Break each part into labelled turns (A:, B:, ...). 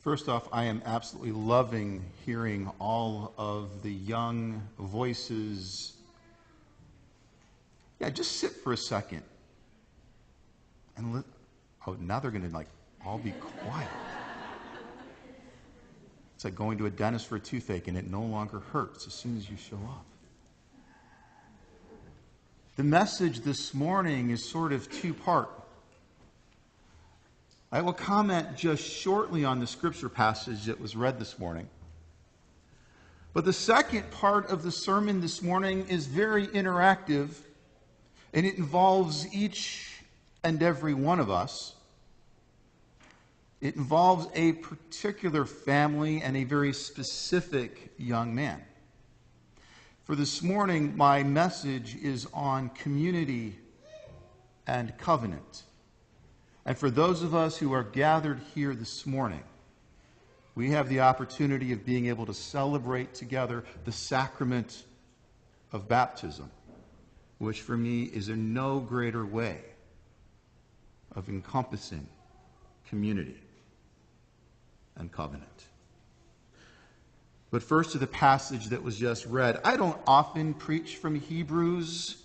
A: First off, I am absolutely loving hearing all of the young voices. Yeah, just sit for a second. And now they're going to all be quiet. It's like going to a dentist for a toothache and it no longer hurts as soon as you show up. The message this morning is sort of two-part. I will comment just shortly on the scripture passage that was read this morning. But the second part of the sermon this morning is very interactive, and it involves each and every one of us. It involves a particular family and a very specific young man. For this morning, my message is on community and covenant. And for those of us who are gathered here this morning, we have the opportunity of being able to celebrate together the sacrament of baptism, which for me is in no greater way of encompassing community and covenant. But first to the passage that was just read. I don't often preach from Hebrews.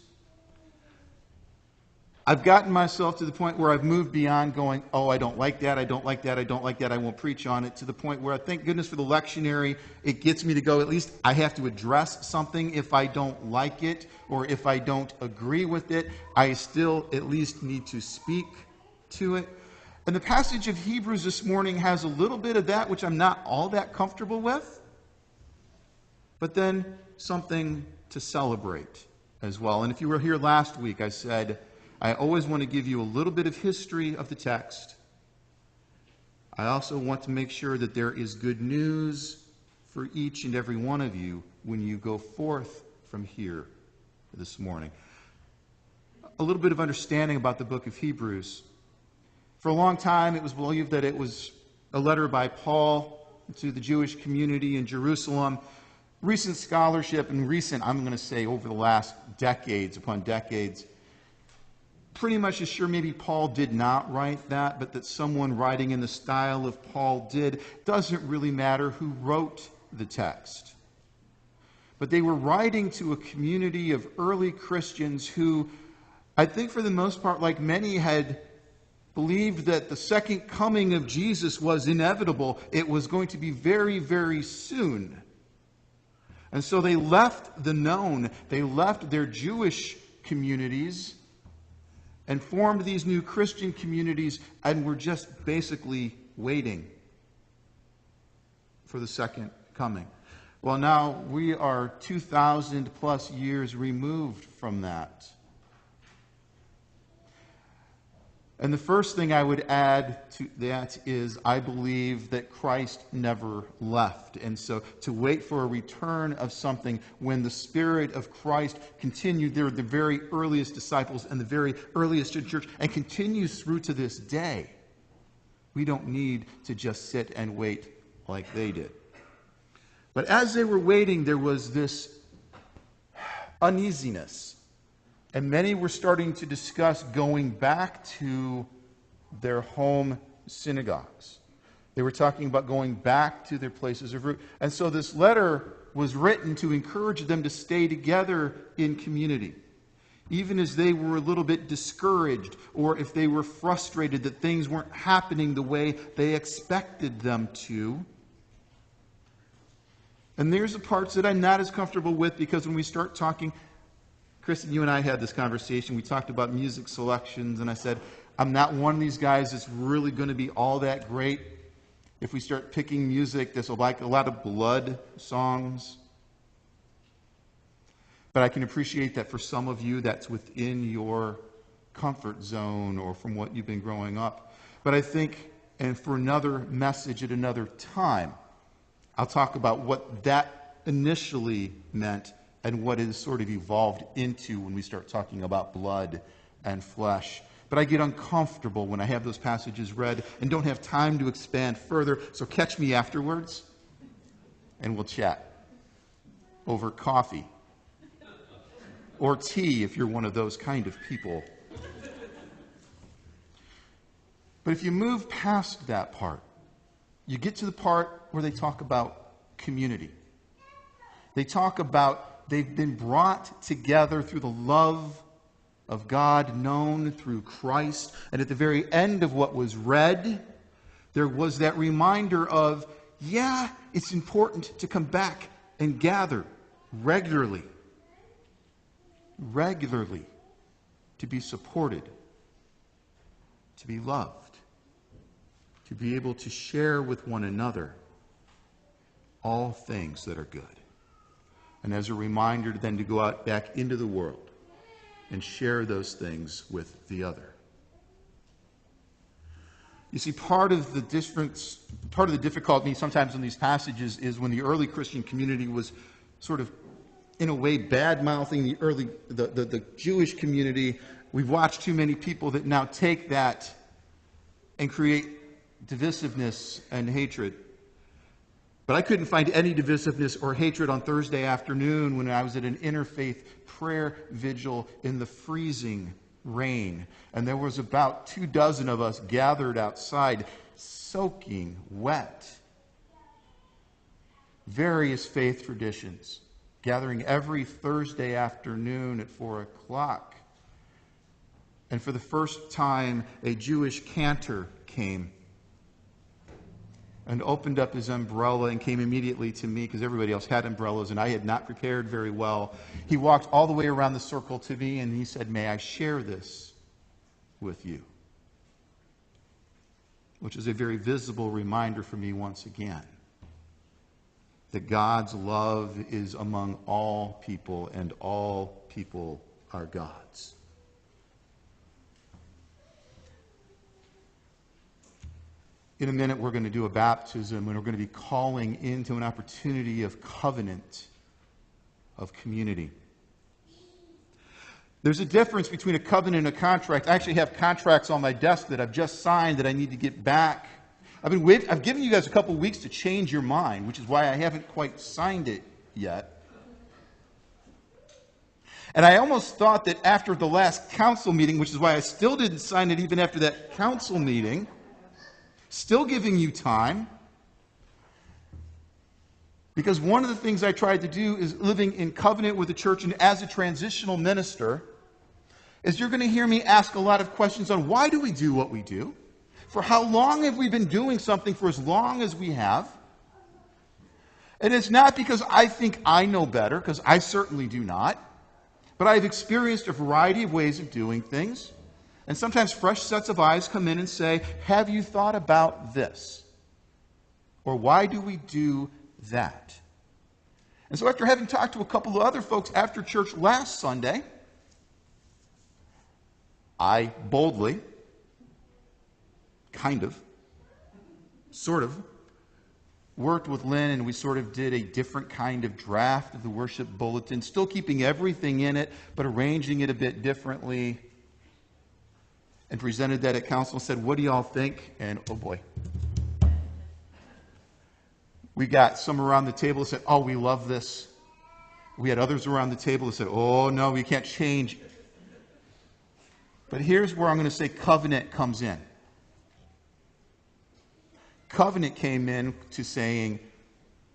A: I've gotten myself to the point where I've moved beyond going, oh, I don't like that, I don't like that, I don't like that, I won't preach on it, to the point where, thank goodness for the lectionary, it gets me to go, at least I have to address something if I don't like it, or if I don't agree with it, I still at least need to speak to it. And the passage of Hebrews this morning has a little bit of that, which I'm not all that comfortable with, but then something to celebrate as well. And if you were here last week, I said, I always want to give you a little bit of history of the text. I also want to make sure that there is good news for each and every one of you when you go forth from here this morning. A little bit of understanding about the book of Hebrews. For a long time, it was believed that it was a letter by Paul to the Jewish community in Jerusalem. Recent scholarship and I'm going to say over the last decades upon decades, pretty much is sure maybe Paul did not write that, but that someone writing in the style of Paul did. Doesn't really matter who wrote the text. But they were writing to a community of early Christians who, I think for the most part, like many, had believed that the second coming of Jesus was inevitable. It was going to be very, very soon. And so they left the known. They left their Jewish communities and formed these new Christian communities, and were just basically waiting for the second coming. Well, now we are 2,000 plus years removed from that. And the first thing I would add to that is I believe that Christ never left. And so to wait for a return of something when the Spirit of Christ continued, they're the very earliest disciples and the very earliest church, and continues through to this day. We don't need to just sit and wait like they did. But as they were waiting, there was this uneasiness. And many were starting to discuss going back to their home synagogues. They were talking about going back to their places of root. And so this letter was written to encourage them to stay together in community, even as they were a little bit discouraged, or if they were frustrated that things weren't happening the way they expected them to. And there's the parts that I'm not as comfortable with, because when we start talking, Kristen, you and I had this conversation. We talked about music selections, and I said, I'm not one of these guys that's really going to be all that great if we start picking music that's like a lot of blood songs. But I can appreciate that for some of you, that's within your comfort zone or from what you've been growing up. But I think, and for another message at another time, I'll talk about what that initially meant and what is sort of evolved into when we start talking about blood and flesh. But I get uncomfortable when I have those passages read and don't have time to expand further. So catch me afterwards, and we'll chat over coffee or tea if you're one of those kind of people. But if you move past that part, you get to the part where they talk about community. They talk about they've been brought together through the love of God known through Christ. And at the very end of what was read, there was that reminder of, yeah, it's important to come back and gather regularly, to be supported, to be loved, to be able to share with one another all things that are good. And as a reminder then to go out back into the world and share those things with the other. You see, part of the difficulty sometimes in these passages is when the early Christian community was sort of, in a way, bad-mouthing the Jewish community. We've watched too many people that now take that and create divisiveness and hatred. But I couldn't find any divisiveness or hatred on Thursday afternoon when I was at an interfaith prayer vigil in the freezing rain. And there was about 24 of us gathered outside, soaking wet. Various faith traditions, gathering every Thursday afternoon at 4 o'clock. And for the first time, a Jewish cantor came and opened up his umbrella and came immediately to me because everybody else had umbrellas and I had not prepared very well. He walked all the way around the circle to me and he said, "May I share this with you?" Which is a very visible reminder for me once again that God's love is among all people and all people are God's. In a minute, we're going to do a baptism, and we're going to be calling into an opportunity of covenant, of community. There's a difference between a covenant and a contract. I actually have contracts on my desk that I've just signed that I need to get back. I've given you guys a couple weeks to change your mind, which is why I haven't quite signed it yet. And I almost thought that after the last council meeting, which is why I still didn't sign it even after that council meeting, still giving you time, because one of the things I tried to do is living in covenant with the church and as a transitional minister, is you're going to hear me ask a lot of questions on why do we do what we do? For how long have we been doing something for as long as we have? And it's not because I think I know better, because I certainly do not, but I've experienced a variety of ways of doing things. And sometimes fresh sets of eyes come in and say, have you thought about this? Or why do we do that? And so after having talked to a couple of other folks after church last Sunday, I boldly, sort of, worked with Lynn and we sort of did a different kind of draft of the worship bulletin, still keeping everything in it, but arranging it a bit differently. And presented that at council and said, what do y'all think? And oh boy. We got some around the table that said, oh, we love this. We had others around the table that said, oh, no, we can't change. But here's where I'm going to say covenant comes in. Covenant came in to saying,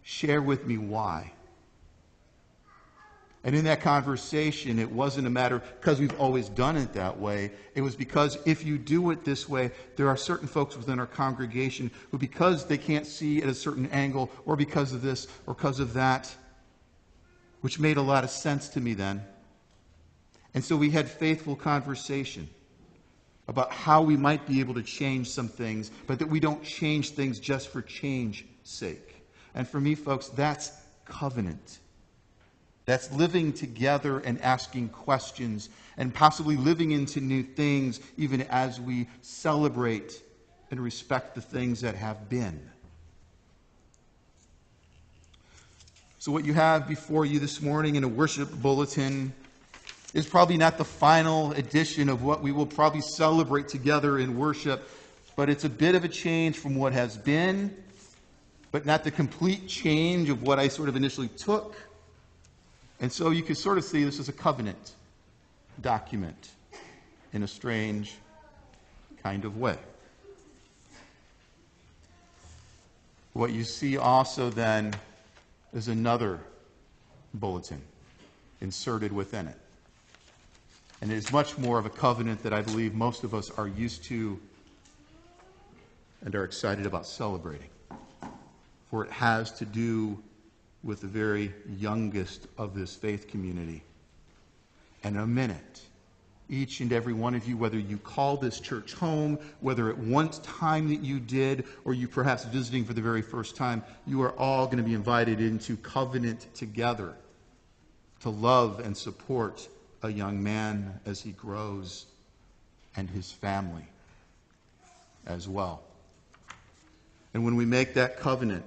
A: share with me why. And in that conversation, it wasn't a matter because we've always done it that way. It was because if you do it this way, there are certain folks within our congregation who, because they can't see at a certain angle, or because of this, or because of that, which made a lot of sense to me then. And so we had faithful conversation about how we might be able to change some things, but that we don't change things just for change's sake. And for me, folks, that's covenant. That's living together and asking questions and possibly living into new things even as we celebrate and respect the things that have been. So what you have before you this morning in a worship bulletin is probably not the final edition of what we will probably celebrate together in worship, but it's a bit of a change from what has been, but not the complete change of what I sort of initially took. And so you can sort of see this as a covenant document in a strange kind of way. What you see also then is another bulletin inserted within it. And it is much more of a covenant that I believe most of us are used to and are excited about celebrating. For it has to do with the very youngest of this faith community. And in a minute, each and every one of you, whether you call this church home, whether at one time that you did, or you perhaps visiting for the very first time, you are all going to be invited into covenant together to love and support a young man as he grows and his family as well. And when we make that covenant,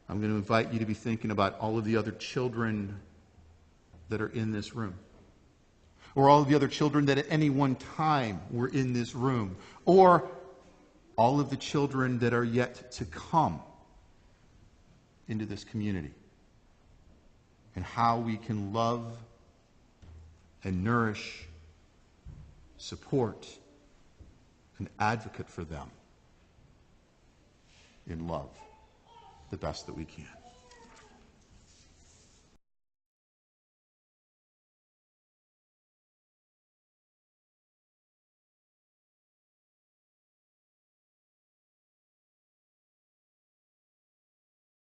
A: I'm going to invite you to be thinking about all of the other children that are in this room, or all of the other children that at any one time were in this room, or all of the children that are yet to come into this community, and how we can love and nourish, support, and advocate for them in love the best that we can.